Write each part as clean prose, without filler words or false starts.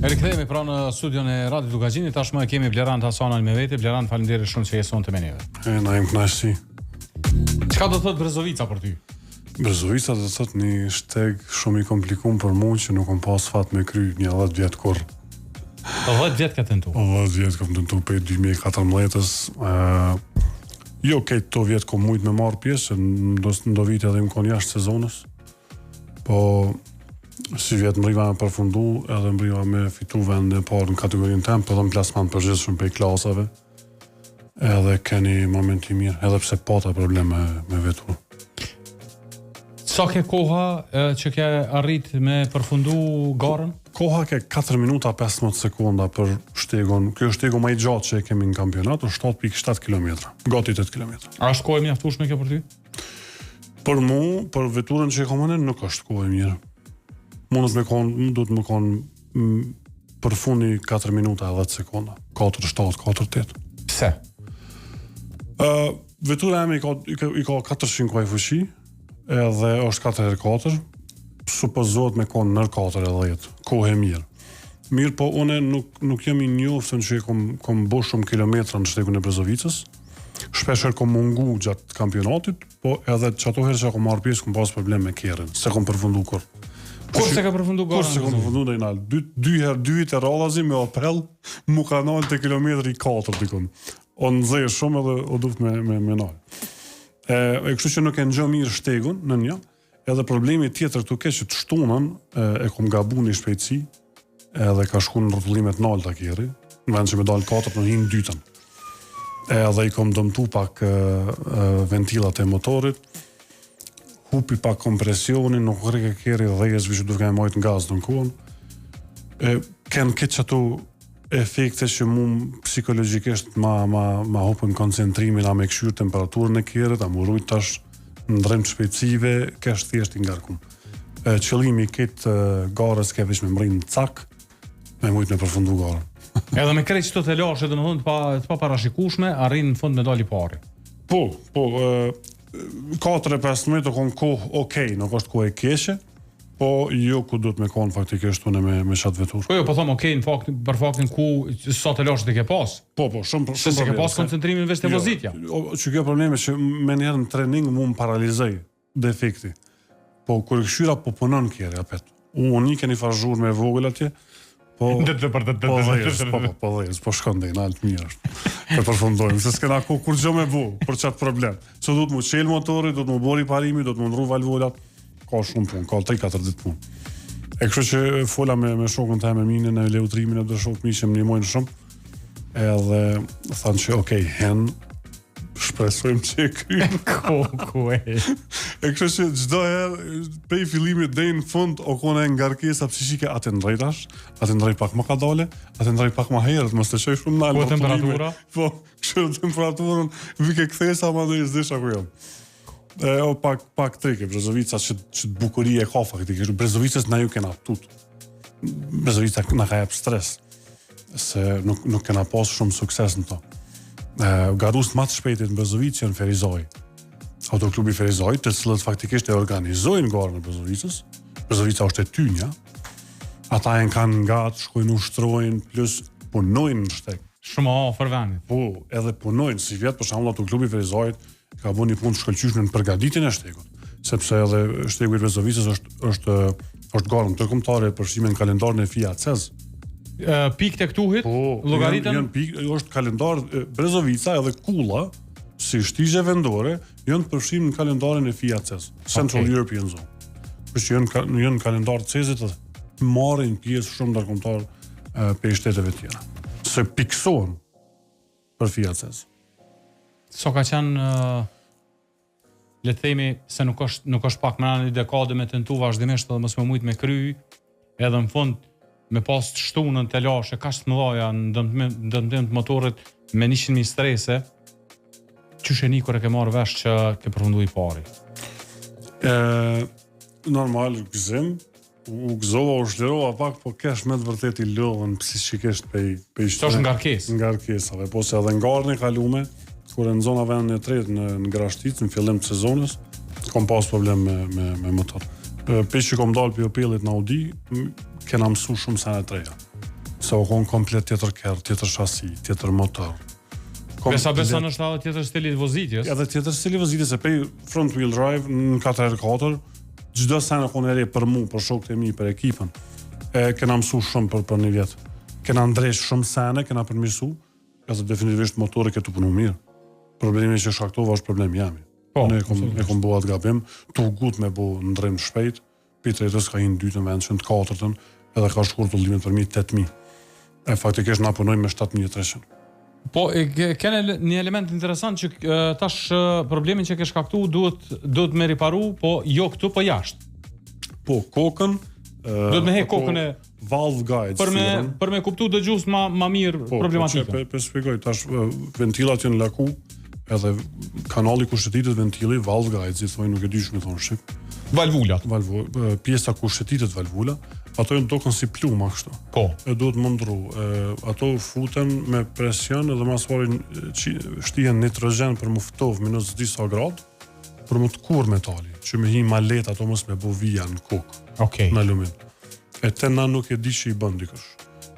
Rikthehemi pra në studion e Radio Dukagjinit, tashmë e kemi Blerand Hasanal me vete. Blerand, faleminderit shumë që je sonte me neve. Na jem kënaqësi. Çka do thot Brezovica për ty? Brezovica do thot një shteg shumë i komplikuar për mua që nuk kam pas fat me kry një 10 vjet kur. 10 vjet ka tentuar. 10 vjet kam tentuar për 2014-s. Jo këto vjet kom mujt me marr pjesë, do vite edhe më kon jashtë sezonës. Po si vjet mriva me përfundu, edhe mriva me fitu vend e parë në kategorinë tem, po dhe në plasman përgjithshëm për klasave. Edhe keni momenti mirë, edhe pse pata probleme me vetur. Sa ke koha që ke arrit me përfundu garën? Koha ke 4 minuta 15 sekonda për shtegon. Kjo është shtegu më i gjatë që e kemi në kampionat, është 7.7 km. Gati 8 km. A është kohë e mjaftueshme kjo për ty? Për mu, për veturën që e kam unë, nuk është kohë e mirë. Duhet me konë për fundi 4 minuta e 10 sekonda. 4.7, 4.8. Pse? Vetura eme i ka 400 kuaj fuqi, edhe është 4x4, supozohet me konë nër 4 e 10, kohë e mirë. Mirë, po une nuk jam i njoftën që kom bo shumë kilometra në shtegun e Brezovicës, shpesher kom mungu gjatë kampionatit, po edhe që ato herë që kom marrë pjesë kom pas problem me kerën, se kom përfundu kur. Kur se ka përfundu garën? Kur se kom përfundu dhe i nalë. 2 herë 2 vite radazi me Opel, mu ka nalë të kilometri 4 dikon. O nëzëjë shumë edhe o duft me nalë. E kështu që nuk e në gjë mirë shtegun në një, edhe problemi tjetër të ke që të shtunën e kom gabu një shpejtësi, edhe ka shku në rrotullimet nalë të kjeri, në vend që me dalë 4 në hinë 2. Edhe i kom dëmtu pak ventilat e motorit, hupi pak kompresionin, nuk rrike kjeri dhejës, që duke e majtë nga gazë në kohën. Kenë këtë që ato efekte që mu psikologikisht ma hupën koncentrimin, a me këshyrë temperaturën e kjerit, a mu rujt tash në drejmë shpejtësive, kesh thjesht i ngarkum. Qëllimi këtë garës ke vish me mrinë në cak, me mujtë me përfundu garën. Edhe me krejt që të të lashe dhe më thënë të pa parashikushme, arrin në fund me dali pari. Po, 4-5 metë konë kohë okej, nuk është kohë e keqe, po jo ku duhet me konë faktikisht une me qatë vetur. Po jo, po thom okej, për faktin ku sa të lashe të ke pas. Po, shumë se ke pas koncentrimin veç të vozitja. Që kjo probleme që me njerë në trening mu më paralizej defekti. Po, kër këshyra po punon kjeri, apet. Unë një keni farëzhur me vogël atje, po dhejës, po shkondej, në altë mirë është. Të përfundojmë, se s'kena ku kur gjo me bu, për qatë problem. Se du të mu qelë motori, du të mu bori parimi, du të mu ndru valvolat, ka shumë punë, ka 3-4 ditë punë. E kështu që fola me shokën të me mine në leutrimin e dhe shokë mi që më njëmojnë shumë, edhe thanë që okej, hen, shpresojmë që e krymë. E kështu që gjdo herë, prej fillimit dhe në fund, o kone ngarkesa psishike, atë ndrejtash, atë ndrejt pak më ka dale, atë ndrejt pak më herët, më së të qoj shumë nalë. Po temperatura? Po, kështu temperaturën, vike këthesa ma dhe i zdisha ku jam. O pak trike, Brezovica që të bukurie e ka faktikisht. Brezovicës na ju kena tut. Brezovica na ka jep stres, se nuk kena pas shumë sukses në to. Garust ma të shpejtit në Brezovicë janë Ferizoj. Autoklubi Ferizoj, të cilët faktikisht e organizojnë garën e Brezovicës. Brezovica është e tynja. Ata e kanë nga të shkojnë ushtrojnë, plus punojnë në shtek. Shumë afër vendit. Po, edhe punojnë. Si vjetë, për shembull autoklubi Ferizoj ka bu një punë të shkëlqyshme në përgatitjen e shtegut. Sepse edhe shtegu i Brezovicës është garën tërkombëtare për shimin në kalendarin e FIA CEZ. Pikë të këtuhit, logaritën? Janë pikë, është kalendar Brezovica edhe Kulla, si shtigje vendore, janë të përfshim në kalendarin e FIA CEZ, Central European Zone. Kështu janë në kalendar CEZ-it dhe marrin pjesë shumë ndërkombëtar për shteteve tjera. Se piksohen për FIA CEZ. So ka qenë, le të themi, se nuk është pak më një dekade me tentu vazhdimisht edhe mos më mujt me kry, edhe në fund me pas të shtunën të lashe, ka shtë mëdhaja në dëmtim të motorit me 100.000 strese, qyshe një kër e ke marrë vesh që ke përfundu i pari? Normal, gëzim, u gëzova, u shlerova pak, po kesh me të vërtet i lodhën psikisht pe i shtë. Është ngarkes? Ngarkesave, po se edhe ngarën e kalume, kur e në zona vendin e tretë në Grashtic, në fillim të sezonës, kom pas problem me motor. Pesh që kom dalë për Opelit në Audi, kena mësu shumë sene të reja. Se u konë komplet tjetër kerr, tjetër shasi, tjetër motor. Besa është edhe tjetër stili vozitjes. Edhe tjetër stili vozitjes, se pej front wheel drive në 4x4, çdo sene konë e re për mu, për shokët e mi, për ekipën. Kena mësu shumë për një vjetë. Kena ndresh shumë sene, kena përmirësu, edhe definitivisht motori ke të punu mirë. Problemi që shaktova është problemi jami. Ne e kom bo atë gabim, të gut me bo ndrim shpejt, P3-s ka hinë 2 në vend, që në 4-ën, edhe ka shkur të limit për mi 8.000. Faktikisht na punoj me 7.300. Po, kene një element interesant që tash problemin që ke shkaktu duhet me riparu, po jo këtu, po jashtë. Po, kokën... Duhet me hek kokën e... Valve guides. Për me kuptu dëgjues ma mirë problematikën. Po, shpjegoj, tash ventilat janë laku, edhe kanali kushtetitet ventili, valve guides, i thoi nuk e dish me thonë shqip. Valvulat. Pjesa kushtetitet valvula, ato janë tokën si pluma kështu. Po. E duhet mundru. Ato futen me presion edhe mas pari shtihen nitrogen për mu ftov minus disa grad, për mu të kur metali, që me hi ma let ato mos me bo vija në kokë. Okej. Në alumin. E te na nuk e di që i bën dikush.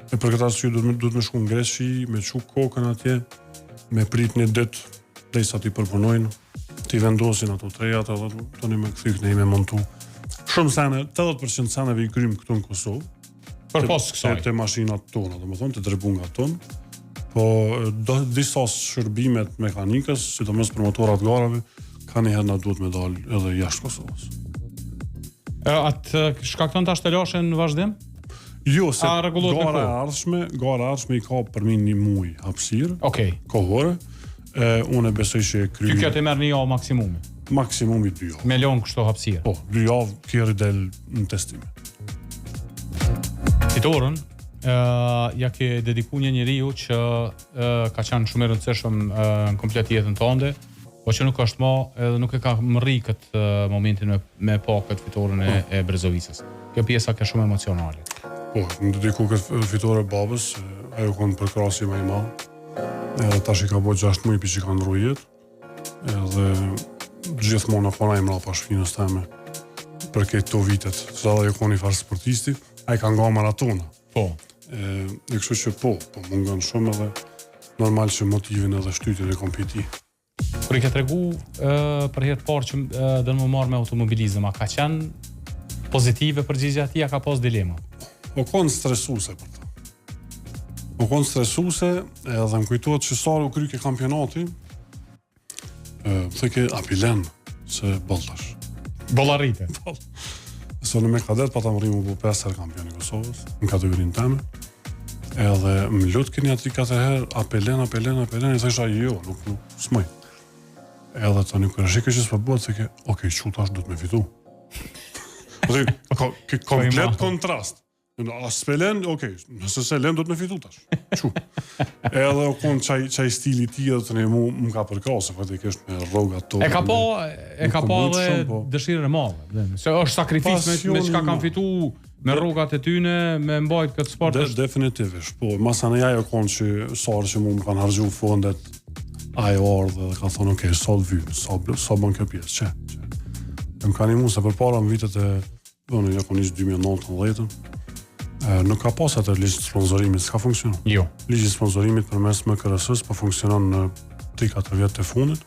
E për këtë arsye duhet me shku në Greqi, me çu kokën atje, me prit një ditë derisa ti përpunojnë, ti vendosin ato trejat, edhe tani me kthyk ne me montu. Shumë sene, 80% seneve i krym këtu në Kosovë. Për pas kësaj. Te mashinat tona, domethënë te drebungat tonë. Po disa shërbimet mekanikës, sidomos për motorat garave, kanë herë na duhet me dalë edhe jashtë Kosovës. Atë shkakton tash të lashen në vazhdim? Jo, se gara e ardhshme i ka për mi një muj hapësirë. Okej. Kohore. Unë besoj që e kryj. Ty kjo të merr një javë maksimumi. Maksimumi 2 javë. Me lon kështu hapësirë. Po, 2 javë kjeri del në testime. Fitorën, ja ke dediku një njeriu që ka qenë shumë i rëndësishëm në komplet jetën tënde, po që nuk është më edhe nuk e ka mërri këtë momentin me pa këtë fitorën e Brezovicës. Kjo pjesa ka shumë emocionale. Po, më dediku këtë fitore babës, ajo konë përkrasje më i madh. Edhe tash i ka bo 6 muaj që ka ndru jetë. Edhe gjithmonë akona i mrapa shpinës teme për këtë to vitet. Sa dhe jo konë i farë sportisti, a i ka nga maratona. Po. E kështu që po mungon shumë edhe normal që motivin edhe shtytin e kompeti. Kur i ke tregu për herë të parë që do më marr me automobilizëm, a ka qenë pozitive përgjigjja e tij, a ka pas dilema? O konë stresuese për ta. O konë stresuese, edhe më kujtohet që sa u kry ke kampionati, theke apilen se bëlltash. Bollarite. Se në me kadet pa ta më rrimu bu 5 herë kampioni Kosovës, në kategorinë teme. Edhe më lutë keni ati 4 herë, apelen, i thesha jo, nuk s'moj. Edhe të një kërë shike që s'pa bëhet, theke, okej, që tash du të me fitu. Komplet kontrast. A s'pelen, okej, nëse se len do të me fitu tash. Qu. Edhe o konë qaj stili ti edhe të ne më ka përkrasë, faktikisht me rrogat to. E ka po dhe dëshirën e madhe. Se është sakrifis me çka kanë fitu me rrogat e tyne, me mbajt këtë sport. Definitivisht, po. Masane ajo konë që sarë që mu më kanë hargju fondet, ajo ardhe dhe ka thonë, okej, sa të vynë, sa bën kjo pjesë, që. Më ka një mu se për para më vitet e, ja konë ishtë 2019, nuk ka pas atë ligjë sponsorimit, s'ka funksionon. Jo. Ligjë sponsorimit përmes MKRS-s po funksionon në 3-4 vjet të fundit,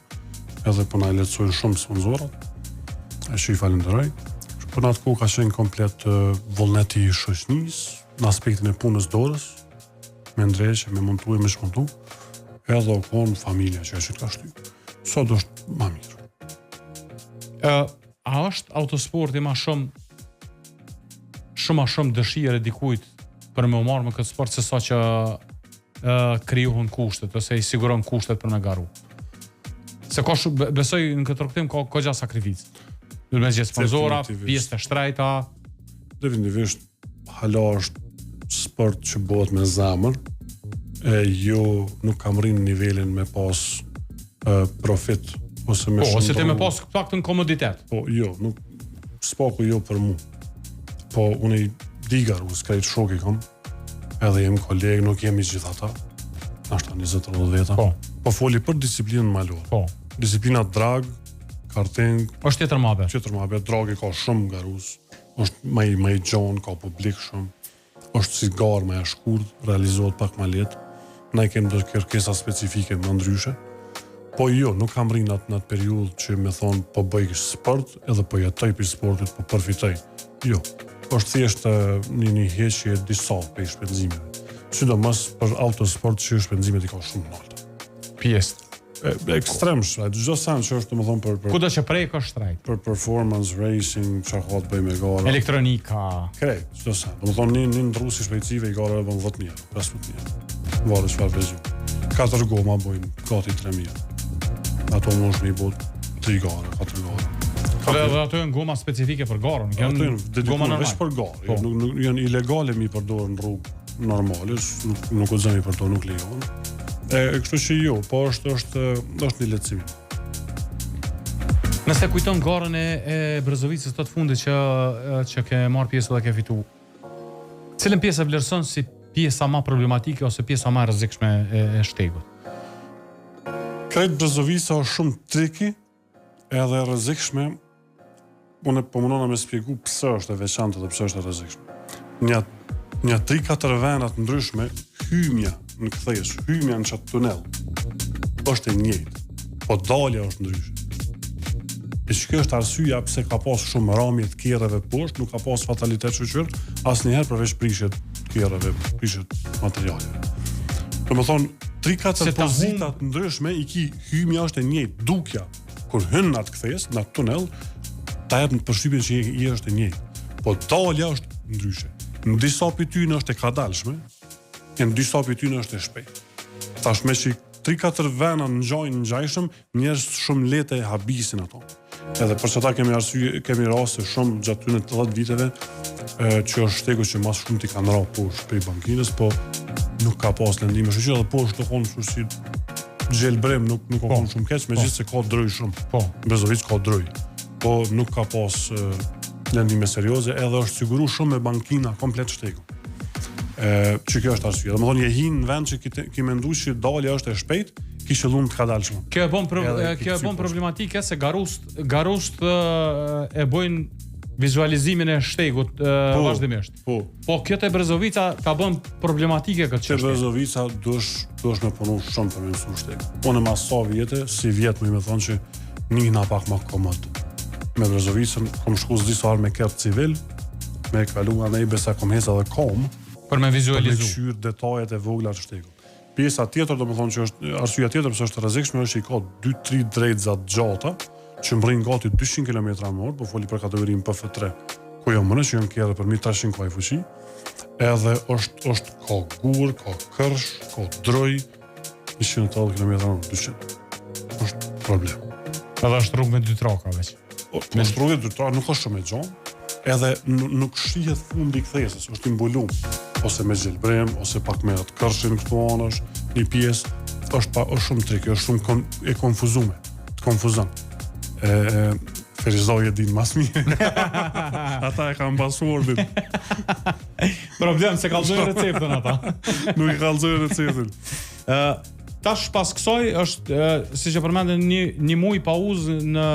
edhe po na lehtësojnë shumë sponsorat. E që i falenderoj. Për në atë kohë ka qenë komplet vullneti i shoqënisë, në aspektin e punës dorës, me ndrejqe, me montu e me shmontu, edhe o konë familja që e që të ka shty. Sot është ma mirë. A është autosporti ma shumë dëshirë e dikujt për me marrë me këtë sport se sa që krijohen kushtet ose i siguron kushtet për me garu. Se ka besoj në këtë rrugtim ka gjatë sakrificë. Duhet me gjithë sponsora, pjesë të shtrejta. Definitivisht hala është sport që bëhet me zemër, e jo nuk kam rrinë nivelin me pas profit ose me shëndru. Po, ose te me pas pak të në komoditet. Po, jo, nuk spaku jo për mu. Po, unë i digaru, s'krejt shoki kam, edhe jem kolegë, nuk jemi gjitha ta, nashta 20-30 veta. Po, foli për disiplinën malore. Po. Disiplina drag, karting... është tjetër mabe. Drag e ka shumë garus, është ma i gjonë, ka publik shumë. është si garë më e shkurt, realizohet pak më lehtë. Ne kemi do kërkesa specifike më ndryshe. Po jo, nuk kam rrinë në atë periudhë që me thonë po bëj sport edhe po jetoj për sportit, po përfitoj. Jo, është thjesht një heqje disa për shpenzimeve. Sidomos për autosport që shpenzimet i ka shumë larta. Pjesë. Ekstrem shtrajt, çdo sen që është domethënë për kudo që prej ka shtrajt. Për performance racing, çfarë ka të bëjë me gara. Elektronika. Krejt, çdo sen. Domethënë një ndrrues i shpejtësive i gara bën 10.000, 15.000. Varet çfarë vezë. 4 goma bojnë gati 3.000. Ato mosh me i bot 3 gara, 4 gara. Dhe ato janë goma specifike për garën, ato janë goma normale për garë. Nuk janë ilegale mi përdorë në rrugë normale, nuk u zëmi përdorë, nuk lejohen. Kështu që jo, po është një lehtësim. Nëse kujton garën e Brezovicës të fundit që ke marrë pjesë dhe ke fitu, cilën pjesë e vlerëson si pjesa ma problematike ose pjesa ma rrezikshme e shtegut? Krejt Brezovica është shumë triki edhe rrezikshme. Unë po mundona me spjegu pse është e veçantë dhe pse është e rrezikshme. Një 3-4 venat ndryshme, hymja në kthesë, hymja në qatë tunel, është e njëjtë, po dalja është ndryshe. E që kjo është arsyeja pse ka pas shumë ramje të kerreve poshtë, nuk ka pas fatalitet shoqëror, asnjëherë përveç prishjet të kerreve, prishjet materiale. Domethënë, 3-4 pozitat ndryshme, hymja është e njëjtë, dukja kur hyn në atë kthesë, në atë tunel, ta jep në përshtypjen që i është e njëjtë, po dalja është ndryshe. Në disa pytyne është e kadalshme, në disa pytyne është e shpejtë. Tashme që 3-4 vena në ngjajshëm, njerëz shumë lehtë e habisin ato. Edhe për çata kemi raste shumë gjatë tyne 10 viteve që është shtegu që mas shumë t'i kanë ra poshtë prej bankinës, po nuk ka pas lëndime shoqërore dhe poshtë të konë si gjelbrem nuk ka konë shumë keq, megjithëse ka droj shumë. Brezovic ka droj, po nuk ka pas lëndime serioze, edhe është siguru shumë me bankina komplet shtegu. Që kjo është arsye. Domethënë je hin në vend që ki menduar që dalja është e shpejtë, ki qëllum të kadalshme. Kjo e bën problematike se garust e bojnë vizualizimin e shtegut vazhdimisht. Po kjo te Brezovica ka bën problematike këtë çështje. Te Brezovica dush me punu shumë për me mësu shteg. Unë mas sa vjetë, si vjetë me thonë që njëna pak ma komod. Me Brezovicën, kom shku s'disa arë me kërtë civil, me kalu nga nej besa kom hesa dhe kom, për me vizualizu. Për me këshyrë detajet e vogla të shtegu. Pjesa tjetër, do me thonë që është, arsyeja tjetër pëse është rrezikshme është që i ka 2-3 drejtëzat gjata, që mbrin gati 200 km/h, po foli për kategorinë PF3, ku jo mëne që janë kjerë për 1300 kuaj fuqi, edhe është ka gur, ka kërsh, ka droj, 180 km/h, 200. është problem. Edhe është rrugë me 2 traka veç. Është rrugë me 2 traka, nuk është shumë e gjonë, edhe nuk shihet fundi i kthesës, është i mbulum, ose me gjelbrem, ose pak me atë kërshin këtu anësh, një pjesë, është shumë trik, është shumë e konfuzume, të konfuzon. Ferizoj e din mas mirë. Ata e kanë passwordin. Problem se kallzojnë receptën ata. Nuk i kallzojnë receptën. Tash pas kësaj është, siç e përmendën, një muaj pauzë në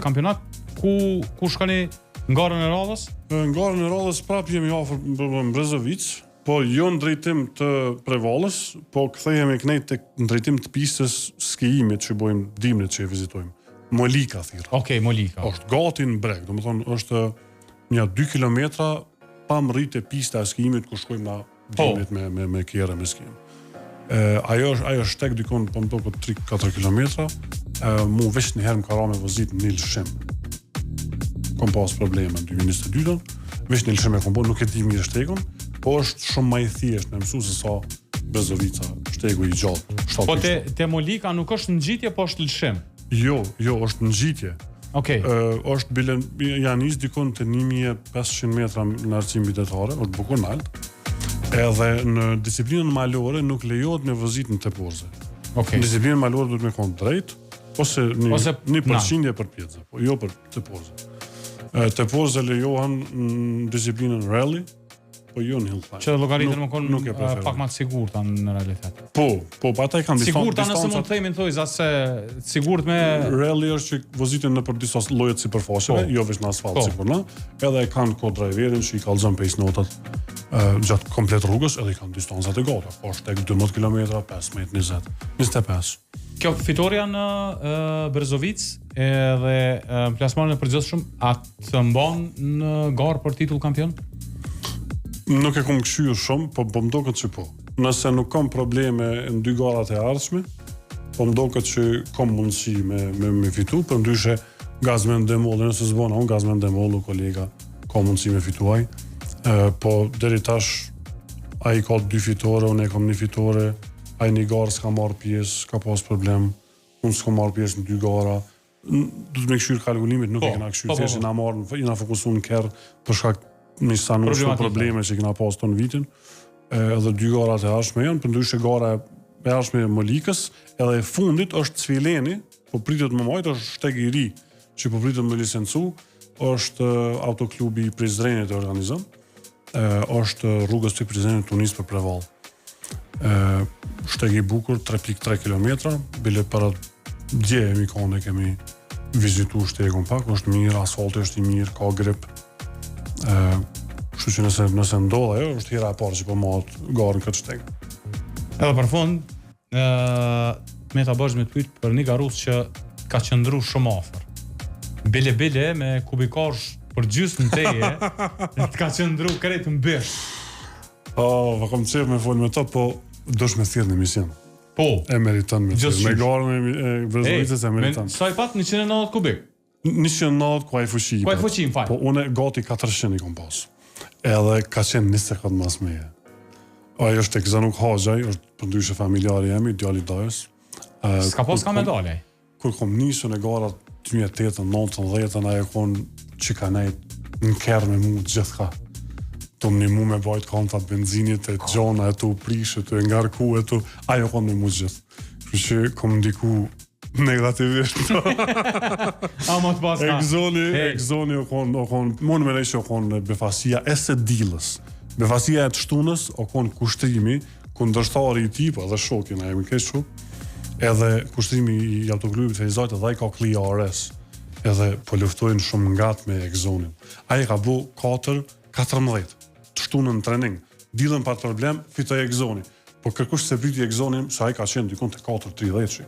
kampionat, ku shkoni në garën e radhës? Në garën e radhës prap jemi afër në Brezovic, po jo në drejtim të Prevallës, po kthehemi kënejt në drejtim të pistës skijimit që bojmë dimrit që e vizitojmë. Molika thirrë. Okej, Molika. Është gati në breg, domethënë është një 2 kilometra pa mrritë pista e skijimit ku shkojmë na dimrit me kjerë me skijim. Ajo është tek dikon po më toko 3-4 kilometra, mu veç një herë më ka ra me vozit në Lëshim. Kom pas probleme në 2022-ën, veç në Lëshim e kom bo, nuk e di mirë shtegun, po është shumë ma i thjesht me mësu se sa Brezovica, shtegu i gjatë. Po te Molika nuk është në gjitje, po është Lëshim? Jo, është në gjitje. Okej. Është janë nis dikon të 1500 metra në arsim bitetare, është bukur nalt. Edhe në disiplinën malore nuk lejohet me vozit në teporze. Okej. Në disiplinën malore duhet me konë drejt, ose një përqindje për pjedzë, po jo për teporze. Teporze lejohen në disiplinën rally, po jo në Hillside. Që llogaritën më nuk e kon preferoj. pak më të sigurta në realitet. Po, ata i kanë Sigurta nëse mund të themin thoj se sigurt me Rally është që voziten në për disa lloje sipërfaqeve, jo vetëm në asfalt sikur na, edhe e kanë co-driverin që i kallzon pace notat gjatë komplet rrugës, edhe i kanë distancat e gata. Po është tek 12 km, 15, 20, 25. kjo fitoria në Brzovic edhe plasmoni në përgjithshëm atë mban në garë për titull kampion? Nuk e kam këshyer shumë, po më duket që po. Nëse nuk kam probleme në dy garat e ardhshme, po më duket që kam mundësi me fitu, për ndryshe Gazmen Demol, nëse s'bona unë Gazmen Demol, kolega, ka mundësi me fituaj. Po deri tash ai ka 2 fitore, unë e kam 1 fitore, ai një garë s'ka marrë pjesë, ka pas problem, unë s'ka marrë pjesë në 2 gara. Du të me këshyrë kalkulimit, nuk e kena këshyrë, thjesht jena fokusu në kerë për shkak një sanu shto probleme që kena pas të në vitin, edhe 2 garat e ardhshme janë, për ndryshe gara e ardhshme e Molikës, edhe e fundit është Cvileni, po pritet më majtë, është shteg i ri, që po pritet me licencu, është autoklubi i Prizrenit e organizon, është rrugës të Prizrenit Tunis për Prevall. Shteg i bukur, 3.3 km, bile para dje e mikone kemi vizitu shtegun pak, është mirë, asfalti është i mirë, ka grip. Kështu që nëse ndodh ajo, është hera e parë që po marrët garën këtë shteg. Edhe për fund, me ta bësh me të pyet për një garus që ka qëndru shumë afër. Bile me kubikarsh për gjysmën teje, të ka qëndru krejt në bish. Va kam qef me folë me ta, po dosh me thirrë në emision. Po. E meriton me thirrë. Me garën e Brezovicës e meriton. Sa i pat 190 kubik? 190 kuaj fuqi. Kuaj fuqi, fal. Po unë gati 400 i kom pas. Edhe ka qenë 20 sekond mas meje. Ajo është tek Zanuk Haxhaj, është përndryshe familjari jemi, djali dajës. S'ka pas ka medalje. Kur kom nisur në garat 2008, 2019, ajo kon që ka nejt në kerë me mu gjithka. Të më një mu me bajt kontat benzinit, e gjona, e të prishë, e ngarku, ajo kon me mu gjithë. Kështu që kom ndiku negativisht. Ama të pas ka. Egzoni o kon, mund me lejqë o kon befasia e se dilës. Befasia e të shtunës o kon kushtrimi, kundërshtari i ti, po edhe shokin, a jemi kesh shuk, edhe kushtrimi i autoklubit Felizajt edhe i ka Clio RS, edhe po luftojnë shumë ngat me Egzonin. Ai ka bu 4-14, të shtunën në trening, dilën pa problem, fitoj Egzoni. Po kërkush se priti Egzonin, se ai ka qenë dikon të 4-30,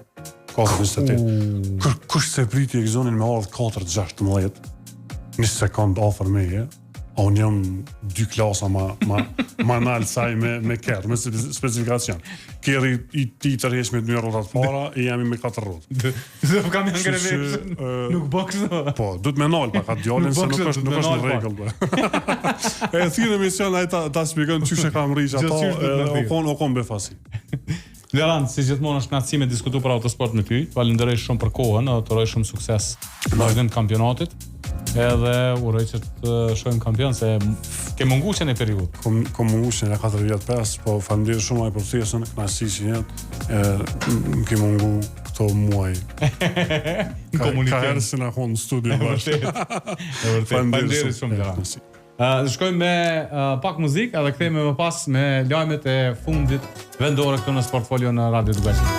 4-28. Kërkush se priti Egzonin me ardhë 4-16, një sekund afër meje, a unë jam 2 klasa ma nalë saj me kerë, me specifikacion. Keri i ti tërheq me 2 rrotat para, e jemi me 4 rrotë. Dhe kam janë grevesh, nuk bëk shto. Po, du të me nalë pak atë djallin, se nuk është në regull. E thirë emision, a i ta spikën qyshe kam rrish ato, o kon befasi. Lerand, si gjithmonë është knatësi me diskutu për autosport me ty, falenderoj shumë për kohën, dhe të uroj shumë sukses në vazhdim të kampionatit. Edhe uroj që të shohim kampion, se ke mungu që në periud. Kom mungu që në 4 vjetë 5, po falenderoj shumë ai për thjesën, knatësi që jetë, ke mungu këto muaj. Në komunikim. Ka herë se në konë në studio bashkë. E vërtet, falenderoj shumë Lerand. Shkojmë me pak muzikë, edhe kthehemi më pas me lajmet e fundit vendore këtu në Sportfolio në Radio Dugaç.